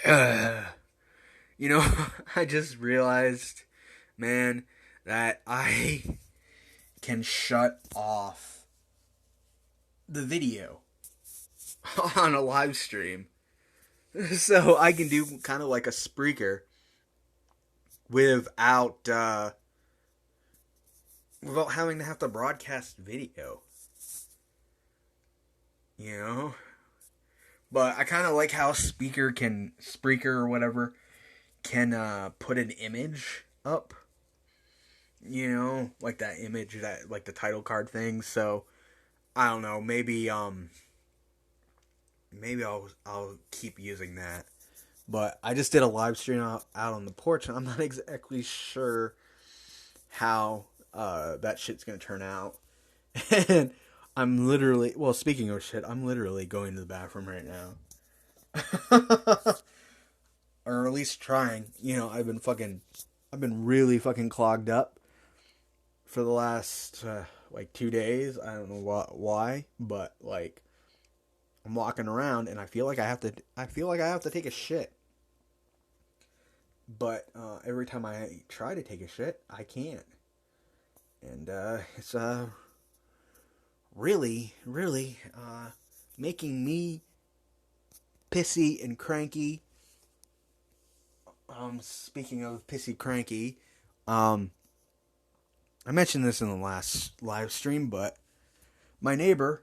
Uh, you know, I just realized, man, that I can shut off the video on a live stream. So I can do kind of like a Spreaker without without having to have to broadcast video. You know? But I kind of like how Spreaker or whatever can put an image up. You know, like that image, that like the title card thing. So I don't know. Maybe I'll keep using that. But I just did a live stream out on the porch, and I'm not exactly sure how that shit's gonna turn out. And I'm literally, well, speaking of shit, I'm literally going to the bathroom right now. Or at least trying. You know, I've been really fucking clogged up for the last like 2 days. I don't know why, but like I'm walking around and I feel like I have to take a shit. But every time I try to take a shit, I can't. And it's really making me pissy and cranky. Speaking of pissy cranky, I mentioned this in the last live stream, but my neighbor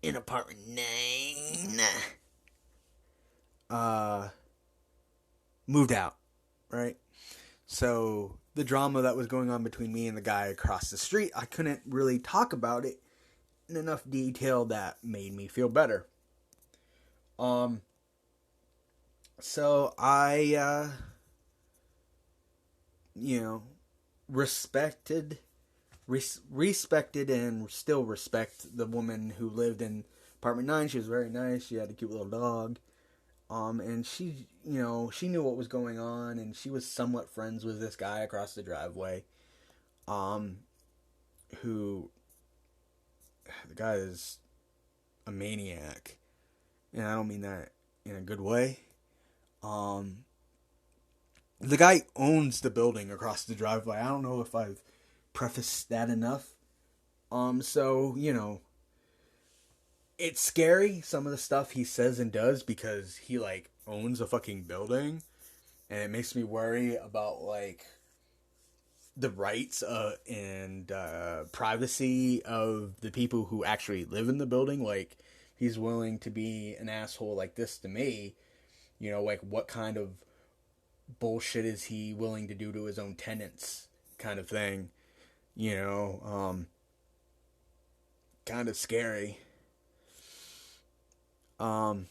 in apartment 9 uh moved out, right? So the drama that was going on between me and the guy across the street, I couldn't really talk about it in enough detail that made me feel better. Um so I you know, respected respected and still respect the woman who lived in apartment 9. She was very nice. She had a cute little dog. And she, you know, she knew what was going on, and she was somewhat friends with this guy across the driveway. Um, who, the guy is a maniac, and I don't mean that in a good way. Um, the guy owns the building across the driveway. I don't know if I've prefaced that enough. So, you know, it's scary, some of the stuff he says and does, because he, like, owns a fucking building. And it makes me worry about, like, the rights and privacy of the people who actually live in the building. Like, he's willing to be an asshole like this to me. You know, like, what kind of bullshit is he willing to do to his own tenants, kind of thing. You know, kind of scary. Um,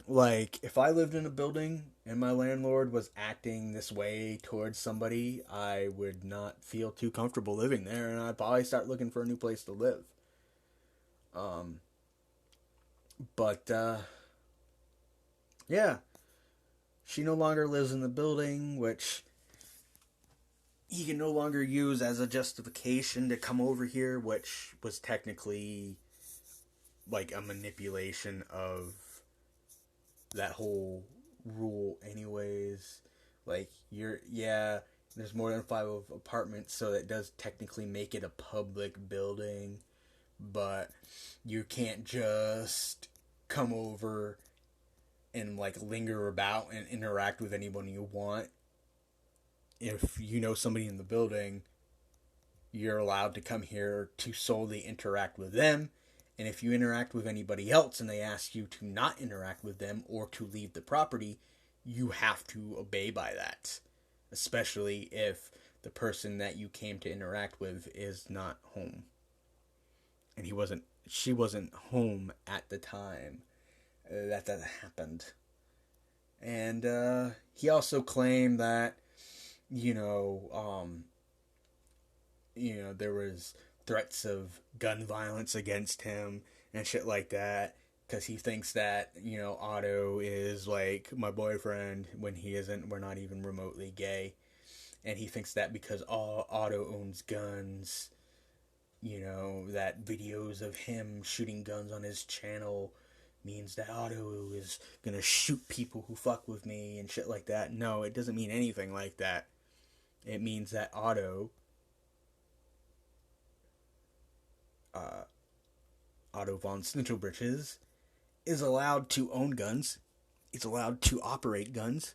like, if I lived in a building and my landlord was acting this way towards somebody, I would not feel too comfortable living there, and I'd probably start looking for a new place to live. Um, but yeah, she no longer lives in the building, which he can no longer use as a justification to come over here, which was technically like a manipulation of that whole rule anyways. Like, there's more than 5 apartments, so that does technically make it a public building, but you can't just come over and like linger about and interact with anyone you want. If you know somebody in the building, you're allowed to come here to solely interact with them. And if you interact with anybody else and they ask you to not interact with them or to leave the property, you have to obey by that. Especially if the person that you came to interact with is not home. And she wasn't home at the time that happened. And he also claimed that, you know, there was threats of gun violence against him and shit like that, because he thinks that, you know, Otto is like my boyfriend when he isn't. We're not even remotely gay. And he thinks that because Otto owns guns, you know, that videos of him shooting guns on his channel means that Otto is gonna shoot people who fuck with me and shit like that. No, it doesn't mean anything like that. It means that Otto von Snitchelbritches is allowed to own guns. He's allowed to operate guns,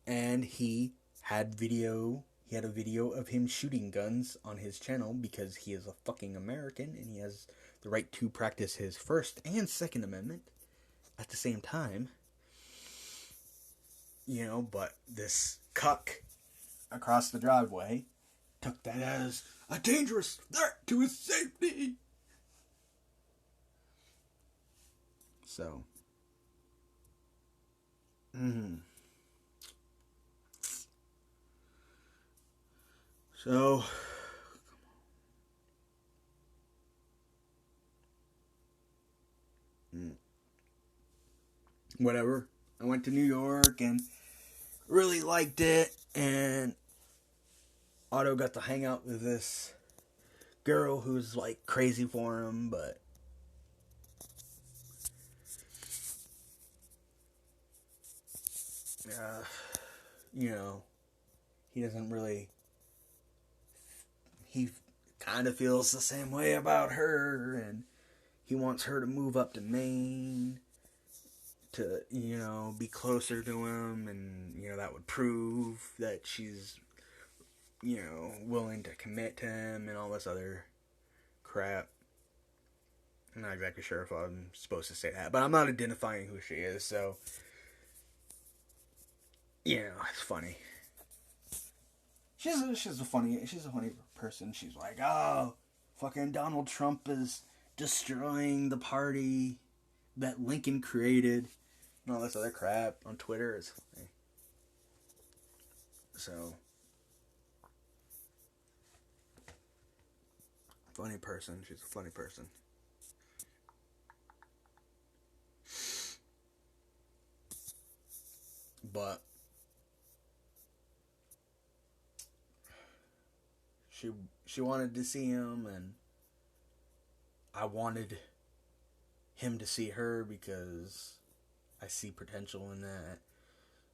and he had a video of him shooting guns on his channel because he is a fucking American and he has the right to practice his First and Second Amendment at the same time. But this cuck across the driveway took that as a dangerous threat to his safety. So, So, whatever. I went to New York and really liked it, and Otto got to hang out with this girl who's like crazy for him, but he doesn't really. He kind of feels the same way about her, and he wants her to move up to Maine to, be closer to him, and, that would prove that she's, willing to commit to him and all this other crap. I'm not exactly sure if I'm supposed to say that, but I'm not identifying who she is, so, it's funny. She's a funny person. She's like, oh, fucking Donald Trump is destroying the party that Lincoln created, and all this other crap on Twitter. It's funny. So, funny person. She's a funny person. But she wanted to see him, and I wanted him to see her because I see potential in that.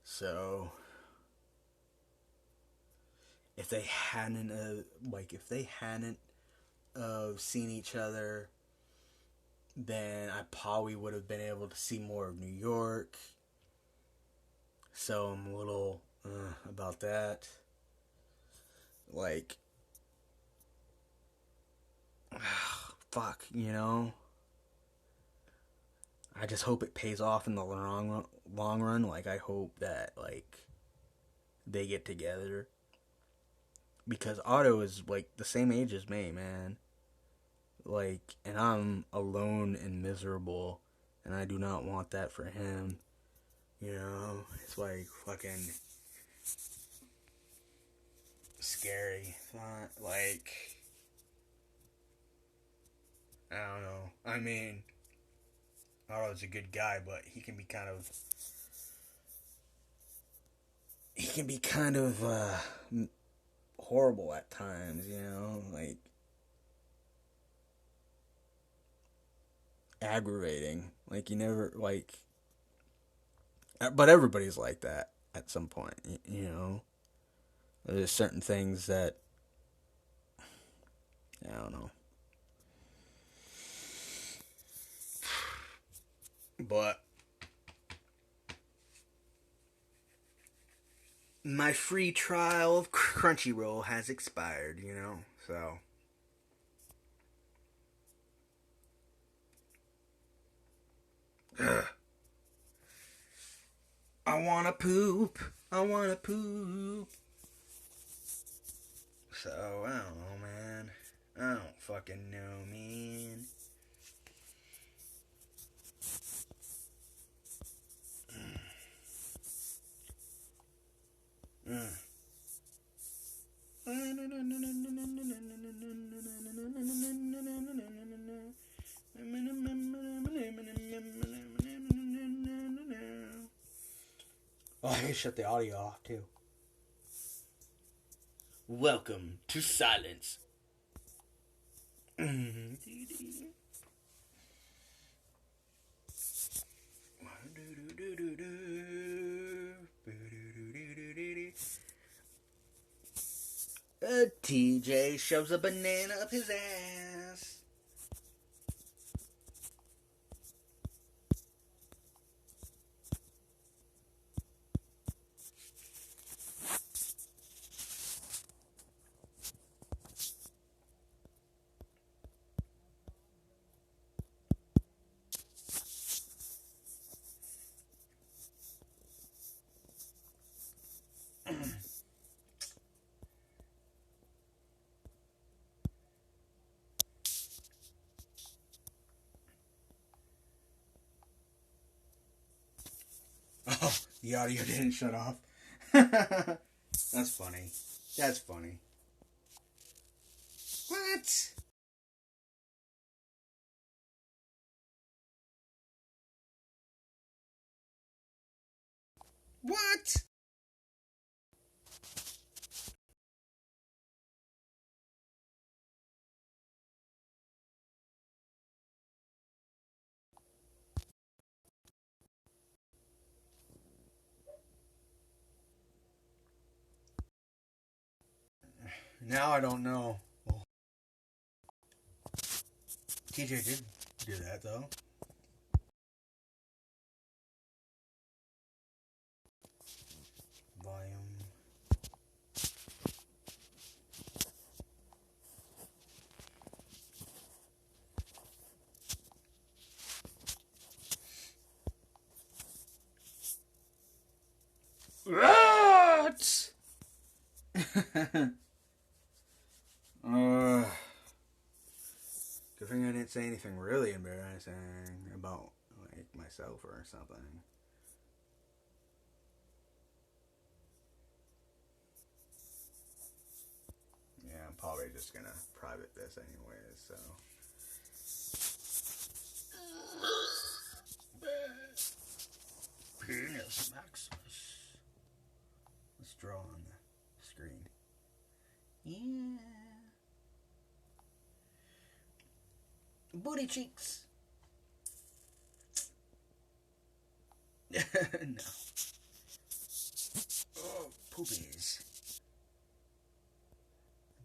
So if they hadn't seen each other, then I probably would have been able to see more of New York. So I'm a little about that. Like, fuck, I just hope it pays off in the long run. Like, I hope that, like, they get together. Because Otto is, like, the same age as me, man. Like, and I'm alone and miserable, and I do not want that for him. It's, like, fucking scary. Like, I don't know. I mean, Otto's a good guy, but he can be kind of horrible at times, like aggravating. Like, you never, like, but everybody's like that at some point, There's certain things that, I don't know. But my free trial of Crunchyroll has expired, so. Ugh. I wanna poop. So, I don't know, man. I don't fucking know, man. Oh, I can shut the audio off, too. Welcome to silence. TJ shoves a banana up his ass. Oh, the audio didn't shut off. That's funny. That's funny. What? What? Now I don't know. Well, TJ did do that though. Volume. What? Good thing I didn't say anything really embarrassing about like myself or something. Yeah, I'm probably just gonna private this anyways, so. Penis Maximus. Let's draw on the screen. Yeah. Booty cheeks. No. Oh, poopies.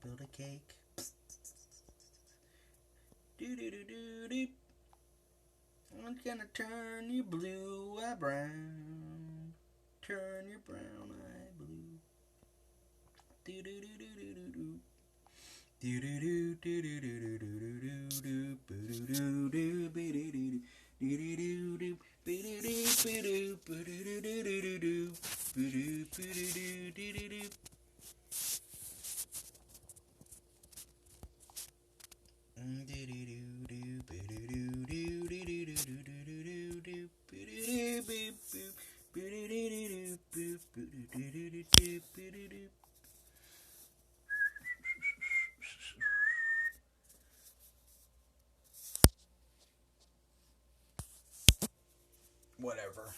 Build a cake. Do do do do do. I'm gonna turn your blue eye brown. Turn your brown eye blue. Do do do do do do do. Do do do do do do do do do do do do do do do. Whatever.